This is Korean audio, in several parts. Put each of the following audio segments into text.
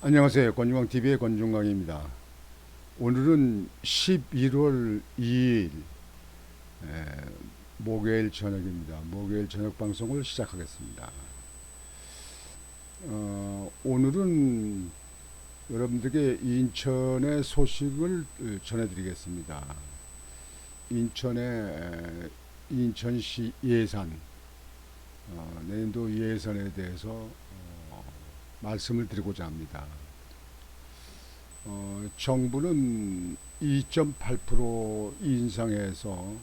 안녕하세요. 권중광TV의 권중광입니다. 오늘은 11월 2일 목요일 저녁입니다. 목요일 저녁 방송을 시작하겠습니다. 오늘은 여러분들에게 인천의 소식을 전해드리겠습니다. 인천시 예산, 내년도 예산에 대해서 말씀을 드리고자 합니다. 정부는 2.8% 인상해서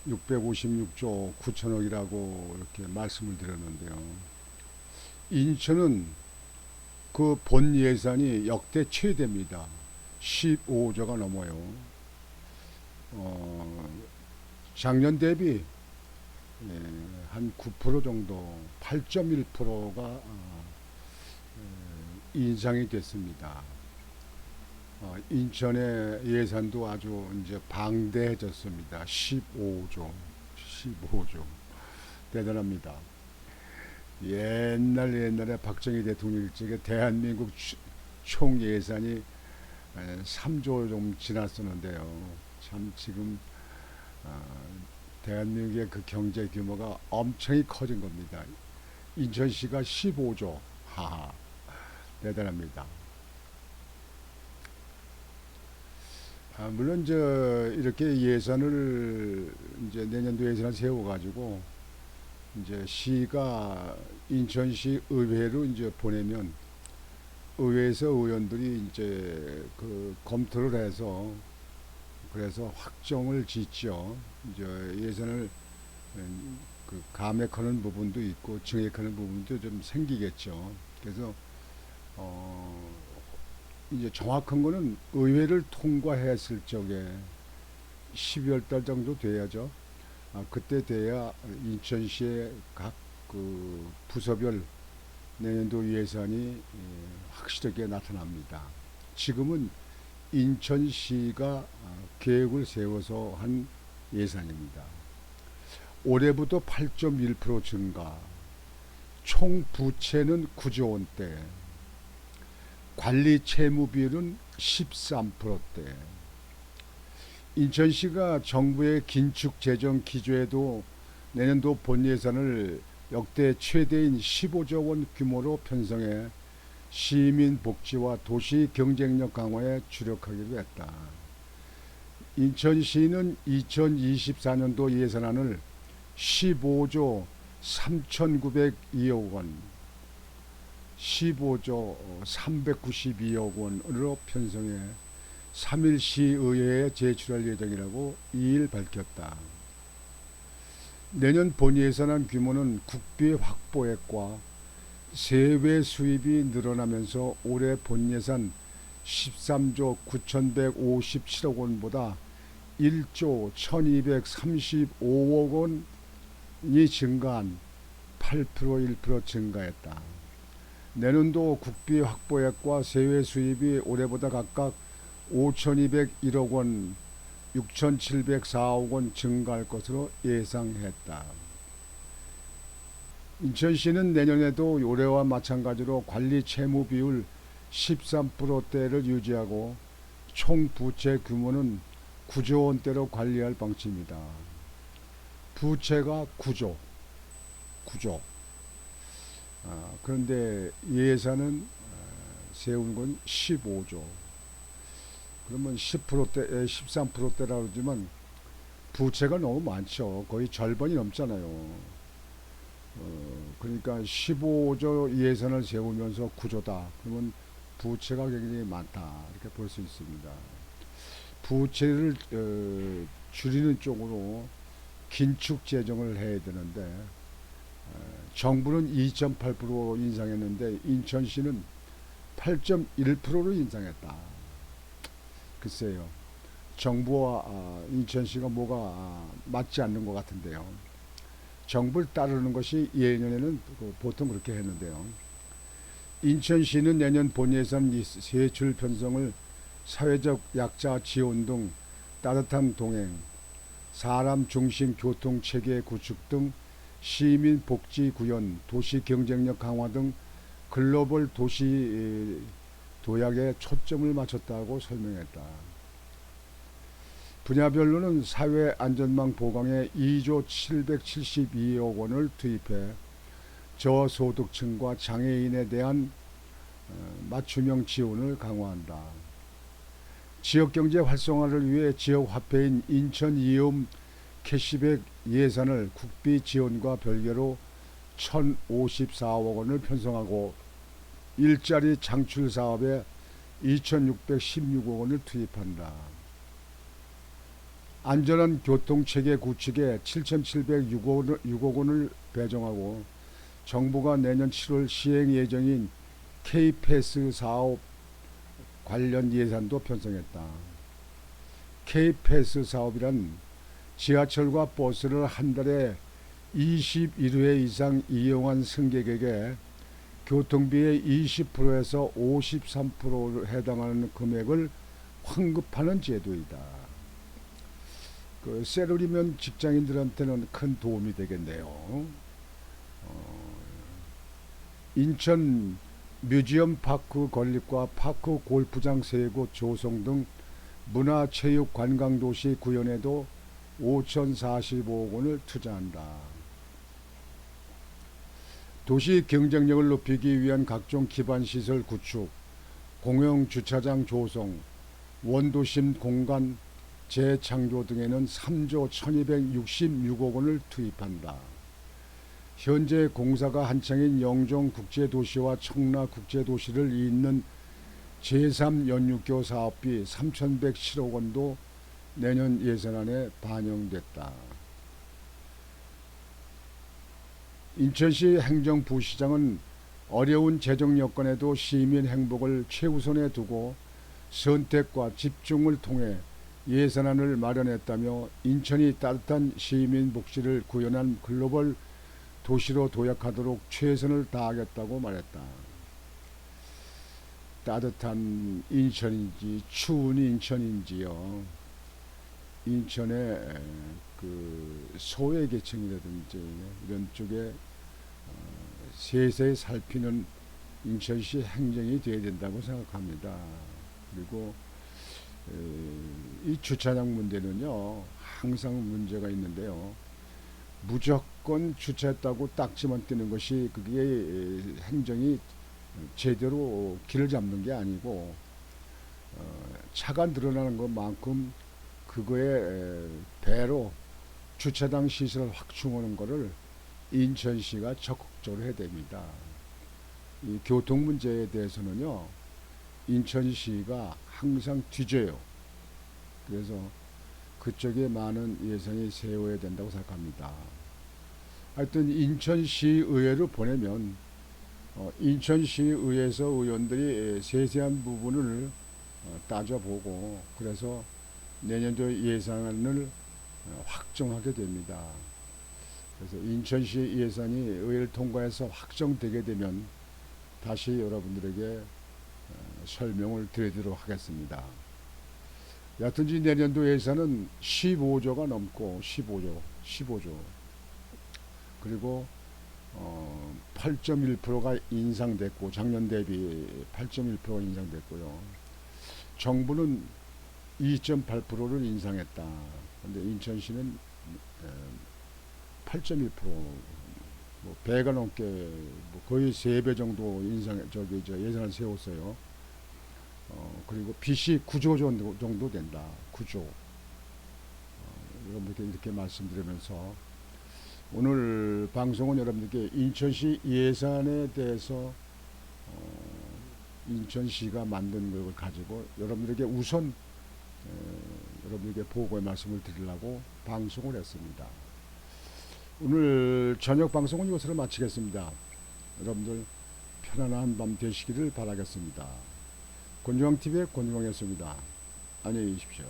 656조 9천억이라고 이렇게 말씀을 드렸는데요. 인천은 그 본 예산이 역대 최대입니다. 15조가 넘어요. 어, 작년 대비 한 9% 정도, 8.1%가 인상이 됐습니다. 인천의 예산도 아주 이제 방대해졌습니다. 15조. 대단합니다. 옛날에 박정희 대통령 일찍에 대한민국 총 예산이 3조 좀 지났었는데요. 참 지금 대한민국의 그 경제 규모가 엄청이 커진 겁니다. 인천시가 15조. 하하. 대단합니다. 물론 이렇게 예산을 이제 내년도 예산을 세워가지고 이제 시가 인천시 의회로 이제 보내면 의회에서 의원들이 이제 그 검토를 해서 그래서 확정을 짓죠. 이제 예산을 그 감액하는 부분도 있고 증액하는 부분도 좀 생기겠죠. 그래서 어, 이제 정확한 거는 의회를 통과했을 적에 12월 달 정도 돼야죠. 그때 돼야 인천시의 각 그 부서별 내년도 예산이 확실하게 나타납니다. 지금은 인천시가 계획을 세워서 한 예산입니다. 올해부터 8.1% 증가, 총 부채는 9조 원대, 관리 채무 비율은 13%대. 인천시가 정부의 긴축 재정 기조에도 내년도 본 예산을 역대 최대인 15조 원 규모로 편성해 시민 복지와 도시 경쟁력 강화에 주력하기로 했다. 인천시는 2024년도 예산안을 15조 3,902억 원, 15조 392억 원으로 편성해 3일 시의회에 제출할 예정이라고 2일 밝혔다. 내년 본 예산안 규모는 국비 확보액과 세외 수입이 늘어나면서 올해 본 예산 13조 9,157억 원보다 1조 1,235억 원이 증가한 8% 1% 증가했다. 내년도 국비 확보액과 세외 수입이 올해보다 각각 5,201억 원, 6,704억 원 증가할 것으로 예상했다. 인천시는 내년에도 올해와 마찬가지로 관리 채무 비율 13%대를 유지하고 총 부채 규모는 9조 원대로 관리할 방침이다. 부채가 9조. 그런데 예산은 세운 건 15조. 그러면 10%대, 13%대라고 그러지만 부채가 너무 많죠. 거의 절반이 넘잖아요. 그러니까 15조 예산을 세우면서 9조다. 그러면 부채가 굉장히 많다. 이렇게 볼 수 있습니다. 부채를 줄이는 쪽으로 긴축 재정을 해야 되는데 정부는 2.8% 인상했는데 인천시는 8.1%로 인상했다. 글쎄요. 정부와 인천시가 뭐가 맞지 않는 것 같은데요. 정부를 따르는 것이 예년에는 보통 그렇게 했는데요. 인천시는 내년 본예산 세출 편성을 사회적 약자 지원 등 따뜻한 동행, 사람 중심 교통 체계 구축 등 시민 복지 구현, 도시 경쟁력 강화 등 글로벌 도시 도약에 초점을 맞췄다고 설명했다. 분야별로는 사회안전망 보강에 2조 772억 원을 투입해 저소득층과 장애인에 대한 맞춤형 지원을 강화한다. 지역경제 활성화를 위해 지역화폐인 인천 이음 캐시백 예산을 국비 지원과 별개로 1,054억 원을 편성하고 일자리 창출 사업에 2,616억 원을 투입한다. 안전한 교통체계 구축에 7,706억 원을 배정하고 정부가 내년 7월 시행 예정인 K패스 사업 관련 예산도 편성했다. K패스 사업이란 지하철과 버스를 한 달에 21회 이상 이용한 승객에게 교통비의 20%에서 53%를 해당하는 금액을 환급하는 제도이다. 세로리면 직장인들한테는 큰 도움이 되겠네요. 인천 뮤지엄 파크 건립과 파크 골프장 3곳 조성 등 문화체육관광도시 구현에도 5,045억 원을 투자한다. 도시 경쟁력을 높이기 위한 각종 기반시설 구축, 공영주차장 조성, 원도심 공간 재창조 등에는 3조 1266억 원을 투입한다. 현재 공사가 한창인 영종국제도시와 청라국제도시를 잇는 제3연육교 사업비 3,107억 원도 내년 예산안에 반영됐다. 인천시 행정부시장은 어려운 재정 여건에도 시민 행복을 최우선에 두고 선택과 집중을 통해 예산안을 마련했다며 인천이 따뜻한 시민 복지를 구현한 글로벌 도시로 도약하도록 최선을 다하겠다고 말했다. 따뜻한 인천인지 추운 인천인지요. 인천의 소외계층이라든지 이런 쪽에 세세히 살피는 인천시 행정이 되어야 된다고 생각합니다. 그리고 이 주차장 문제는요, 항상 문제가 있는데요. 무조건 주차했다고 딱지만 떼는 것이 그게 행정이 제대로 길을 잡는 게 아니고 차가 늘어나는 것만큼 그거에 배로 주차장 시설을 확충하는 것을 인천시가 적극적으로 해야 됩니다. 이 교통 문제에 대해서는요, 인천시가 항상 뒤져요. 그래서 그쪽에 많은 예산이 세워야 된다고 생각합니다. 하여튼 인천시의회로 보내면 인천시의회에서 의원들이 세세한 부분을 따져보고 그래서 내년도 예산을 확정하게 됩니다. 그래서 인천시 예산이 의회를 통과해서 확정되게 되면 다시 여러분들에게 설명을 드리도록 하겠습니다. 여하튼 내년도 예산은 15조가 넘고 15조 그리고 8.1%가 인상됐고 작년 대비 8.1%가 인상됐고요. 정부는 2.8%를 인상했다. 근데 인천시는 8.1% 뭐 배가 넘게 뭐 거의 3배 정도 예산을 세웠어요. 그리고 빚이 9조 정도 된다. 9조. 여러분들께 이렇게 말씀드리면서 오늘 방송은 여러분들께 인천시 예산에 대해서 인천시가 만든 걸 가지고 여러분들에게 우선 여러분들에게 보고의 말씀을 드리려고 방송을 했습니다. 오늘 저녁 방송은 이것으로 마치겠습니다. 여러분들 편안한 밤 되시기를 바라겠습니다. 권중왕TV의 권중왕이었습니다. 안녕히 계십시오.